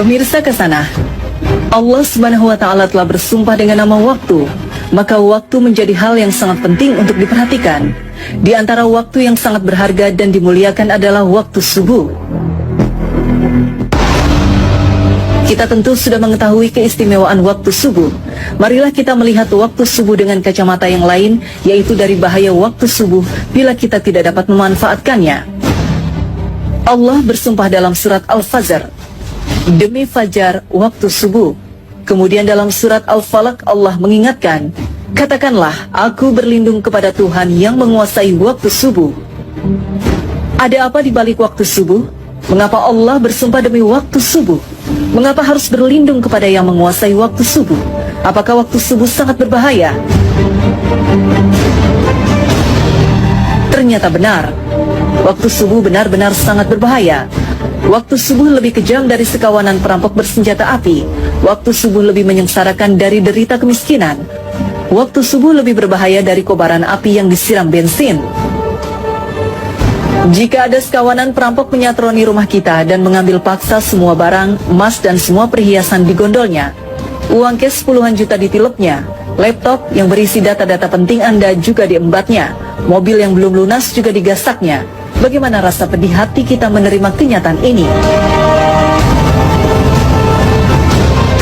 Pemirsa Kasana, Allah Subhanahu wa Ta'ala telah bersumpah dengan nama waktu, maka waktu menjadi hal yang sangat penting untuk diperhatikan. Di antara waktu yang sangat berharga dan dimuliakan adalah waktu subuh. Kita tentu sudah mengetahui keistimewaan waktu subuh. Marilah kita melihat waktu subuh dengan kacamata yang lain, yaitu dari bahaya waktu subuh bila kita tidak dapat memanfaatkannya. Allah bersumpah dalam surat Al-Fajr, demi fajar waktu subuh. Kemudian dalam surat Al-Falaq Allah mengingatkan, katakanlah aku berlindung kepada Tuhan yang menguasai waktu subuh. Ada apa di balik waktu subuh? Mengapa Allah bersumpah demi waktu subuh? Mengapa harus berlindung kepada yang menguasai waktu subuh? Apakah waktu subuh sangat berbahaya? Ternyata benar. Waktu subuh benar-benar sangat berbahaya. Waktu subuh lebih kejam dari sekawanan perampok bersenjata api. Waktu subuh lebih menyengsarakan dari derita kemiskinan. Waktu subuh lebih berbahaya dari kobaran api yang disiram bensin. Jika ada sekawanan perampok menyatroni rumah kita dan mengambil paksa semua barang, emas dan semua perhiasan di gondolnya, uang cash puluhan juta ditilupnya, laptop yang berisi data-data penting Anda juga diembatnya, mobil yang belum lunas juga digasaknya, bagaimana rasa pedih hati kita menerima kenyataan ini?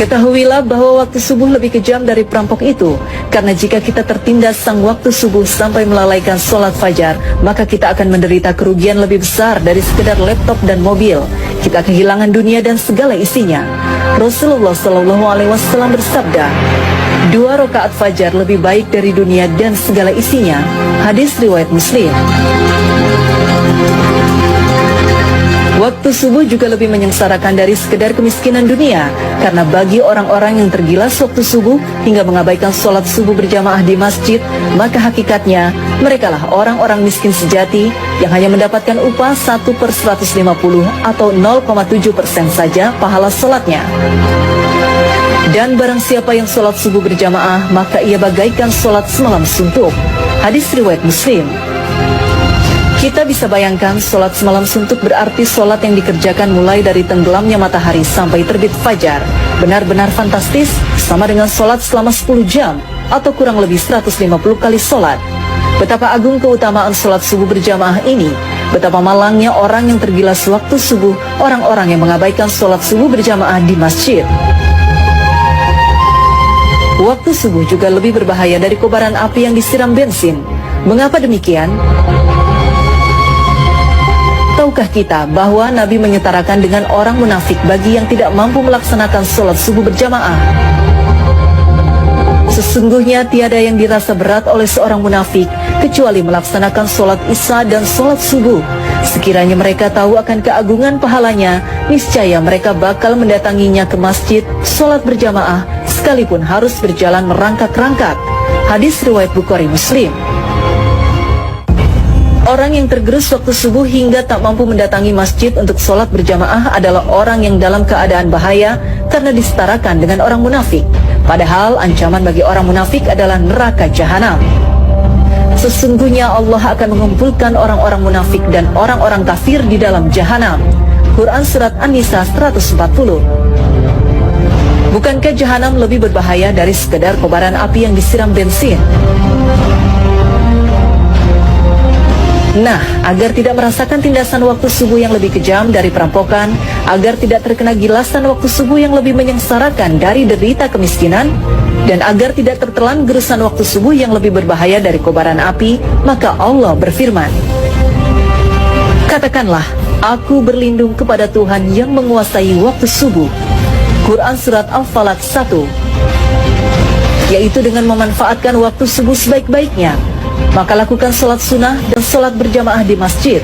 Ketahuilah bahwa waktu subuh lebih kejam dari perampok itu, karena jika kita tertindas sang waktu subuh sampai melalaikan sholat fajar, maka kita akan menderita kerugian lebih besar dari sekedar laptop dan mobil. Kita kehilangan dunia dan segala isinya. Rasulullah SAW bersabda, 2 rakaat fajar lebih baik dari dunia dan segala isinya. Hadis riwayat Muslim. Waktu subuh juga lebih menyengsarakan dari sekedar kemiskinan dunia, karena bagi orang-orang yang tergilas waktu subuh hingga mengabaikan sholat subuh berjamaah di masjid, maka hakikatnya merekalah orang-orang miskin sejati yang hanya mendapatkan upah 1/150 atau 0,7% saja pahala sholatnya. Dan barang siapa yang sholat subuh berjamaah, maka ia bagaikan sholat semalam suntuk. Hadis riwayat Muslim. Kita bisa bayangkan sholat semalam suntuk berarti sholat yang dikerjakan mulai dari tenggelamnya matahari sampai terbit fajar. Benar-benar fantastis, sama dengan sholat selama 10 jam atau kurang lebih 150 kali sholat. Betapa agung keutamaan sholat subuh berjamaah ini. Betapa malangnya orang yang tergilas waktu subuh, orang-orang yang mengabaikan sholat subuh berjamaah di masjid. Waktu subuh juga lebih berbahaya dari kobaran api yang disiram bensin. Mengapa demikian? Tahukah kita bahwa Nabi menyetarakan dengan orang munafik bagi yang tidak mampu melaksanakan sholat subuh berjamaah? Sesungguhnya tiada yang dirasa berat oleh seorang munafik kecuali melaksanakan sholat isya dan sholat subuh. Sekiranya mereka tahu akan keagungan pahalanya, niscaya mereka bakal mendatanginya ke masjid, sholat berjamaah, sekalipun harus berjalan merangkak-rangkak. Hadis riwayat Bukhari Muslim. Orang yang tergerus waktu subuh hingga tak mampu mendatangi masjid untuk sholat berjamaah adalah orang yang dalam keadaan bahaya karena disetarakan dengan orang munafik. Padahal ancaman bagi orang munafik adalah neraka jahanam. Sesungguhnya Allah akan mengumpulkan orang-orang munafik dan orang-orang kafir di dalam jahanam. Quran Surat An-Nisa 140. Bukankah jahanam lebih berbahaya dari sekedar kobaran api yang disiram bensin? Nah, agar tidak merasakan tindasan waktu subuh yang lebih kejam dari perampokan, agar tidak terkena gilasan waktu subuh yang lebih menyengsarakan dari derita kemiskinan, dan agar tidak tertelan gerusan waktu subuh yang lebih berbahaya dari kobaran api, maka Allah berfirman, katakanlah, aku berlindung kepada Tuhan yang menguasai waktu subuh. Quran Surat Al-Falaq 1, yaitu dengan memanfaatkan waktu subuh sebaik-baiknya. Maka lakukan sholat sunnah dan sholat berjamaah di masjid.